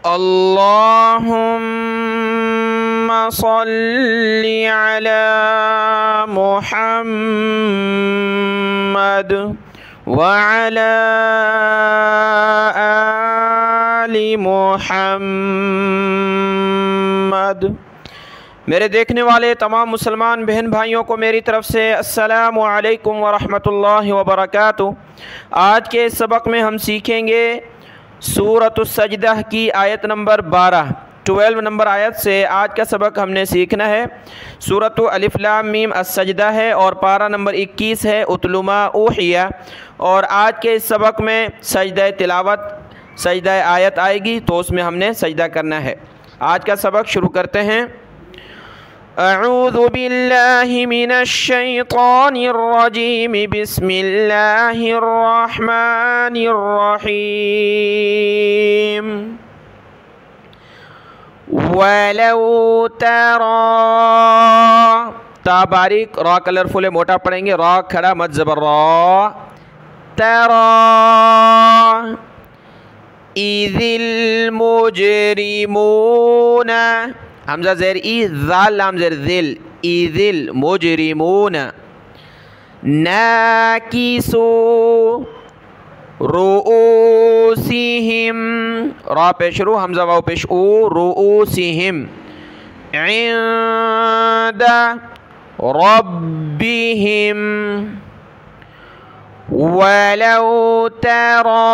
अल्लाहुम्मा सल्लि अला मुहम्मद व अला आलि मुहम्मद। मेरे देखने वाले तमाम मुसलमान बहन भाइयों को मेरी तरफ़ से अस्सलामु अलैकुम व रहमतुल्लाहि व बरकातुहू। आज के इस सबक में हम सीखेंगे सूरतुस सजदा की आयत नंबर 12 नंबर आयत से आज का सबक हमने सीखना है। सूरत अलिफ लाम मीम अस-सजदा है और पारा नंबर 21 है उतलुमा ऊहिया। और आज के इस सबक में सजदा तिलावत सजदा आयत आएगी तो उसमें हमने सजदा करना है। आज का सबक शुरू करते हैं। अऊज़ु बिल्लाहि मिनश शैतानिर रजीम बिस्मिल्लाहिर रहमानिर रहीम। वलौ तरा, ता बारीक, रा कलरफुल है, मोटा पढ़ेंगे, रा खड़ा मत ज़बर रा। तरा इज़िल मुजरिमूना, हमज़ा ज़ेर ई, ज़ाल लाम ज़ेर ज़िल, इज़िल मुजरिमूना। नाकिसू रुऊसिहिम, रा पेश रू, हमज़ा वाव पेश ऊ, रुऊसिहिम। इंद रब्बिहिम वलौ तरा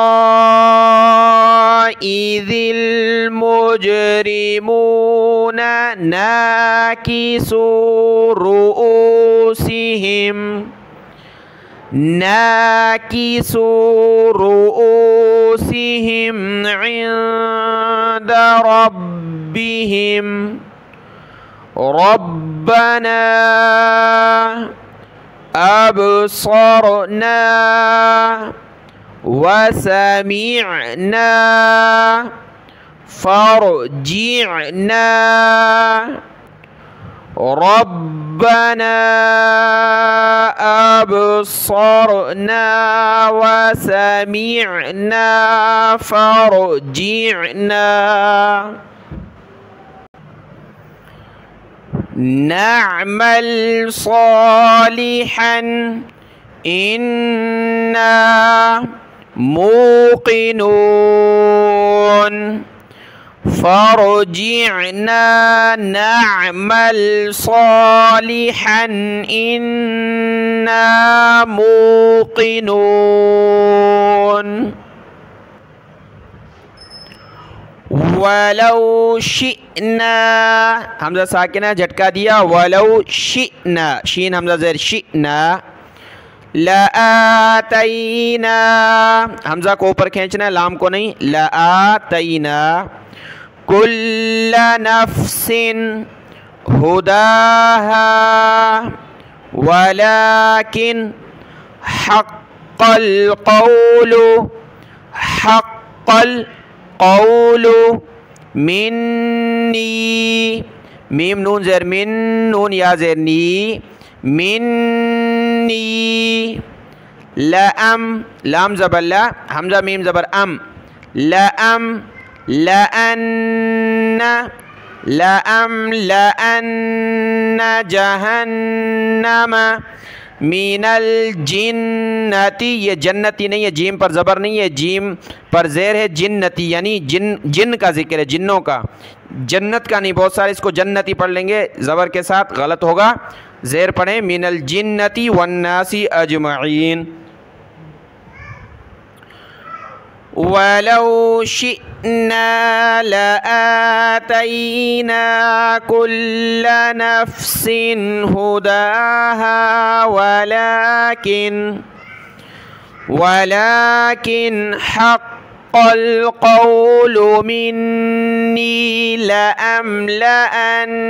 इज़िल मुजरिमूना नाकिसू रुऊसिहिम, नाकिसू रुऊसिहिम इंद रब्बिहिम रब्बना अबसरना वसमिअना फरजिअना रब्बना अबसरना वसमिअना फरजिअना नअमल सालिहन इन्ना मूक़िनून फरजिअना नअमल सालिहन इन्ना मूक़िनून। वलौ शिअना, हमज़ा साकिना झटका दिया, वलौ शिअना, शीन हमज़ा ज़ेर शिअना। लआतैना, हमज़ा को ऊपर खींचना, लाम को नहीं, लआतैना कुल्ल नफ्सिन हुदाहा वलाकिन हक़्क़ल क़ौलु, हक़्क़ल क़ौलु मिन्नी, मीम नून ज़ेर मिन, नून या ज़ेर नी, मिन्नी। लअम, लाम ज़बर ला, हमज़ा मीम ज़बर अम, लअम लअन्ना, लअम लअन्ना जहन्नम मिनल जिन्नती, ये जन्नती नहीं है, जीम पर ज़बर नहीं है, जीम पर ज़ेर है, जिन्नती यानी जिन का जिक्र है, जिन्नों का, जन्नत का नहीं। बहुत सारे इसको जन्नती पढ़ लेंगे ज़बर के साथ, गलत होगा, ज़ेर पढ़ें, मिनल जिन्नती वन्नासी अजमईन। वलौ शिअना लआतैना कुल्ल नफ्सिन हुदाहा वलाकिन हक़्क़ल क़ौलु मिन्नी लअमलअन्न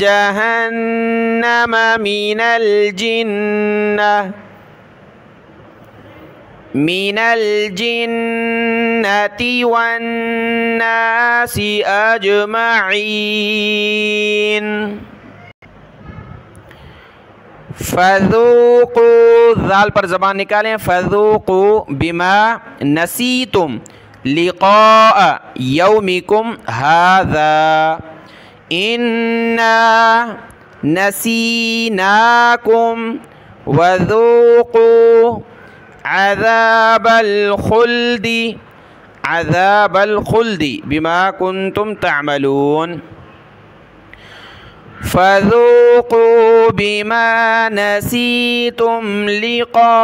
जहन्नम मिनल जिन्नति वन्नासि अजमईन। फ़ज़ूक़ू, ज़ाल पर ज़बान निकालें, फ़ज़ूक़ू बिमा नसीतुम, लिक़ा यौमिकुम हाज़ा, इन्ना नसीनाकुम वज़ूक़ू अज़ाबल खुल्दी बिमा कुन्तुम तअमलून, फ़ज़ूक़ू बिमा नसीतुम लिक़ा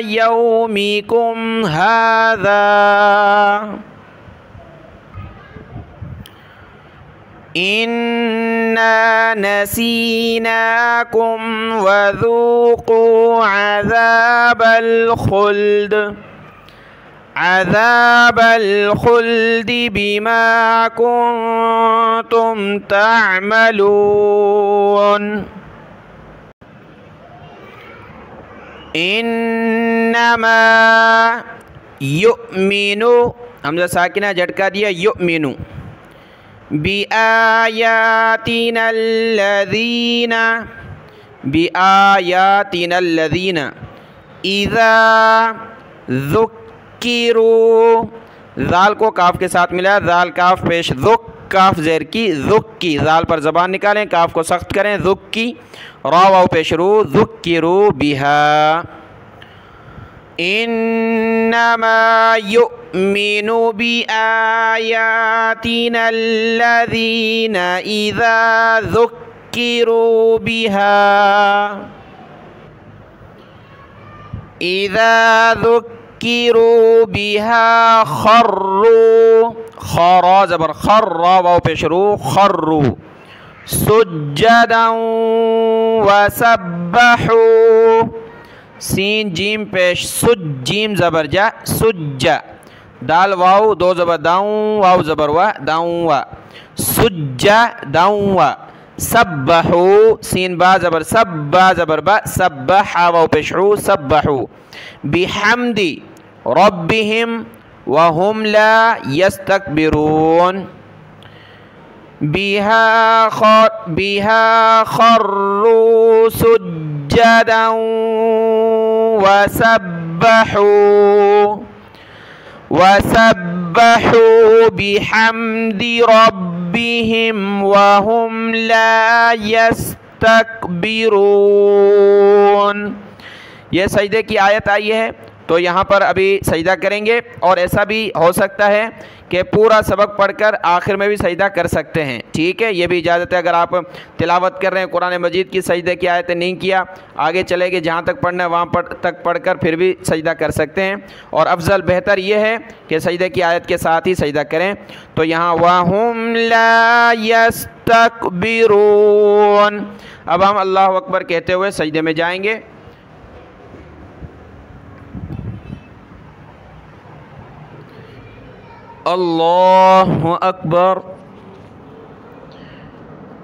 यौमिकुम हाज़ा, इन्ना नसीनाकुम वज़ूक़ू अज़ाबल खुल्द बिमा कुन्तुम तअमलून, इन्नमा युमिनु, हमज़ा साकिना झटका दिया, युमिनु बिआयातिनल्लज़ीना इज़ा ज़ुक्किरू, ज़ाल को काफ के साथ मिला, ज़ाल काफ पेश ज़ुक, काफ ज़ेर की, ज़ुक्की, ज़ाल पर ज़बान निकालें, काफ को सख्त करें, ज़ुक्की, रा वाव पेश रू, ज़ुक्किरू बिहा, इन्नमा युमिनु बिआयातिनल्लज़ीना इज़ा ज़ुक्किरू बिहा खर्रू, खरा ज़बर खर, रा वाव पेश रू, खर्रू, सुज्जदन वसब्बहू, सीन जीम पेश सुज, जीम ज़बर जा, सुज्जा, दाल वाव दो ज़बर दाऊं, वाव ज़बर वा, दाऊं वा, सुज्जा दाऊं वा, सब्बहू, सीन बा ज़बर सब, बा ज़बर बा, सब्बहा वाव पेश रू, सब्बहू, बिहम्दि रब्बिहिम वहुम ला यस्तकबिरून, बिहा खर्रू सुज्जदन वसब्बहू बिहम्दि रब्बिहिम वहुम ला यस्तकबिरून। यह सजदे की आयत आई है, तो यहाँ पर अभी सजदा करेंगे, और ऐसा भी हो सकता है कि पूरा सबक पढ़कर आखिर में भी सजदा कर सकते हैं। ठीक है, ये भी इजाज़त है। अगर आप तिलावत कर रहे हैं कुरान मजीद की, सजदे की आयतें नहीं किया, आगे चले गए, जहाँ तक पढ़ना है वहाँ तक पढ़कर फिर भी सजदा कर सकते हैं, और अफजल बेहतर ये है कि सजदे की आयत के साथ ही सजदा करें। तो यहाँ वहुम ला यस्तकबिरून, अब हम अल्लाहु अकबर कहते हुए सजदे में जाएंगे। अल्लाहु अकबर,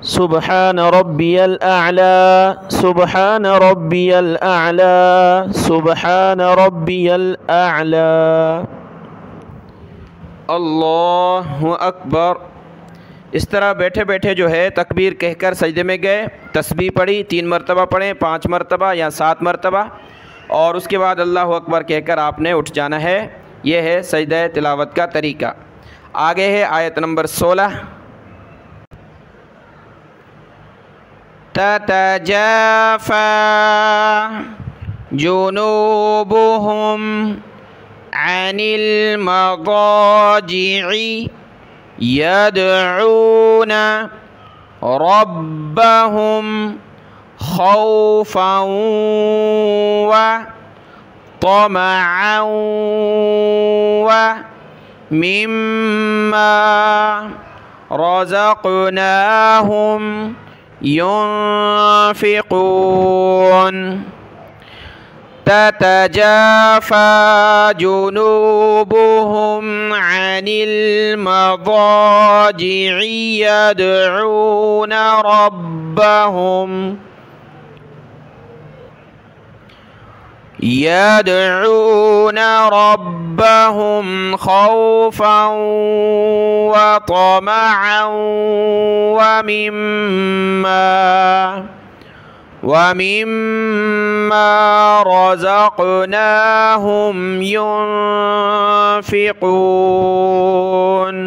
सुबहान रब्बियल अअला, सुबहान रब्बियल अअला, सुबहान रब्बियल अअला, अल्लाहु अकबर। इस तरह बैठे बैठे जो है तकबीर कहकर सजदे में गए, तस्बीह पढ़ी, 3 मरतबा पढ़ें, 5 मरतबा या 7 मरतबा, और उसके बाद अल्लाहु अकबर कहकर आपने उठ जाना है। यह है सजदा तिलावत का तरीका। आगे है आयत नंबर 16, ततजाफा जुनूबुहुम अनिल मदाजि'i यदऊना रब्बहुम खौफन व तमअन व मिम्मा रज़क़नाहुम युनफ़िक़ून। ततजाफ़ा जुनूबुहुम अनिल मदाजि'i यदऊना रब्बहुम खौफ़न व तमअन व मिम्मा वमिम्मा रज़क़नाहुम युनफ़िक़ून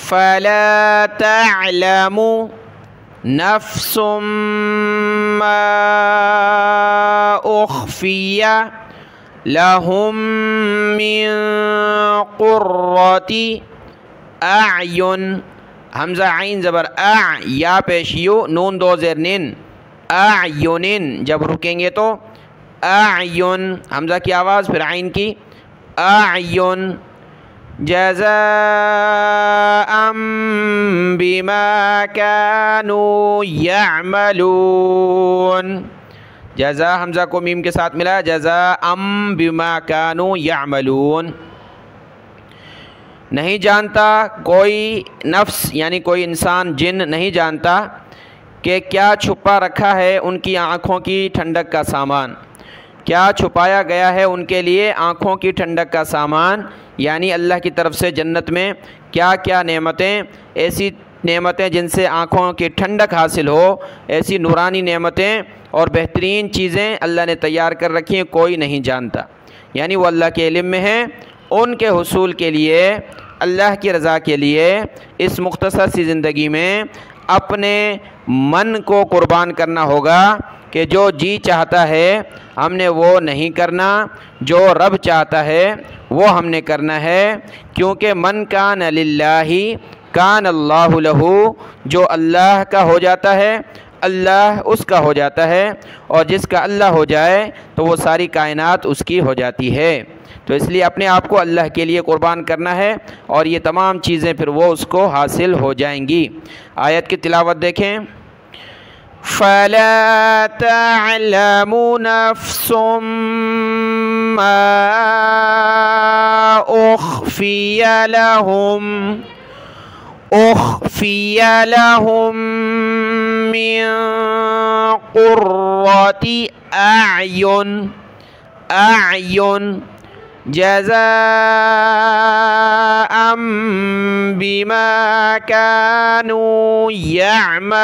फ़ला तअलमु नफ़्सुम मा उख़फ़िया लहुम मिन क़ुर्रति अयुन। हमज़ा आइन ज़बर या पेशियो नून दो ज़ेर निन अयुनिन। जब रुकेंगे तो अयुन, हमज़ा की आवाज़ फिर आइन की अयुन। जज़ाअम बिमा कानू यअमलून। जज़ा हमज़ा को मीम के साथ मिला, जज़ाअम बिमा कानू यअमलून। नहीं जानता कोई नफ्स यानी कोई इंसान जिन नहीं जानता कि क्या छुपा रखा है उनकी आँखों की ठंडक का सामान, क्या छुपाया गया है उनके लिए आँखों की ठंडक का सामान। यानी अल्लाह की तरफ से जन्नत में क्या क्या नेमतें, ऐसी नेमतें जिनसे आँखों की ठंडक हासिल हो, ऐसी नूरानी नेमतें और बेहतरीन चीज़ें अल्लाह ने तैयार कर रखी हैं, कोई नहीं जानता। यानी वो अल्लाह के इल्म में है। उनके हुसूल के लिए, अल्लाह की रज़ा के लिए इस मुख्तसर सी ज़िंदगी में अपने मन को कुर्बान करना होगा कि जो जी चाहता है हमने वो नहीं करना, जो रब चाहता है वो हमने करना है। क्योंकि मन कान लिल्लाहि कान अल्लाहु लहू, जो अल्लाह का हो जाता है अल्लाह उसका हो जाता है, और जिसका अल्लाह हो जाए तो वो सारी कायनात उसकी हो जाती है। तो इसलिए अपने आप को अल्लाह के लिए कुर्बान करना है और ये तमाम चीज़ें फिर वो उसको हासिल हो जाएंगी। आयत की तिलावत देखें। फ़ला तअलमु नफ़्सुम मा उख़फ़िया लहुम मिन क़ुर्रति अयुन जज़ाअम बिमा कानू यअमलून।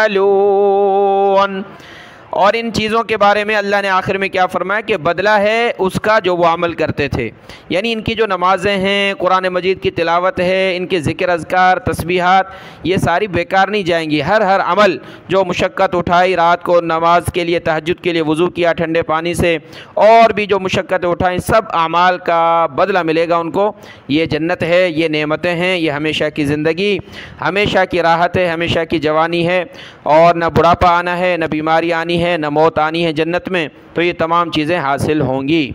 और इन चीज़ों के बारे में अल्लाह ने आखिर में क्या फरमाया कि बदला है उसका जो वो अमल करते थे। यानी इनकी जो नमाज़ें हैं, कुरान मजीद की तिलावत है, इनके ज़िक्र अज़कार तस्बीहात, ये सारी बेकार नहीं जाएंगी। हर अमल जो मुशक्क़त उठाई, रात को नमाज के लिए तहज्जुद के लिए वज़ू किया ठंडे पानी से, और भी जो मुशक्क़तें उठाई, सब आमाल का बदला मिलेगा उनको। ये जन्नत है, ये नेमतें हैं, ये हमेशा की ज़िंदगी, हमेशा की राहत है, हमेशा की जवानी है, और न बुढ़ापा आना है, न बीमारी आनी है, न मौत आनी है जन्नत में। तो ये तमाम चीज़ें हासिल होंगी।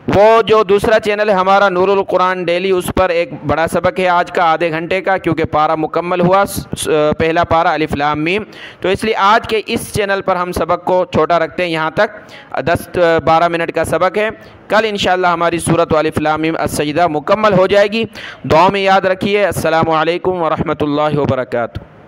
वो जो दूसरा चैनल है हमारा नूरुल कुरान डेली, उस पर एक बड़ा सबक है आज का आधे घंटे का, क्योंकि पारा मुकम्मल हुआ, पहला पारा अलिफ लाम मीम। तो इसलिए आज के इस चैनल पर हम सबक को छोटा रखते हैं, यहाँ तक 10-12 मिनट का सबक है। कल इंशाअल्लाह हमारी सूरत अलिफ लाम मीम अस्सजदा मुकम्मल हो जाएगी। दुआ में याद रखिए। अस्सलामु अलैकुम व रहमतुल्लाहि व बरकातुहू।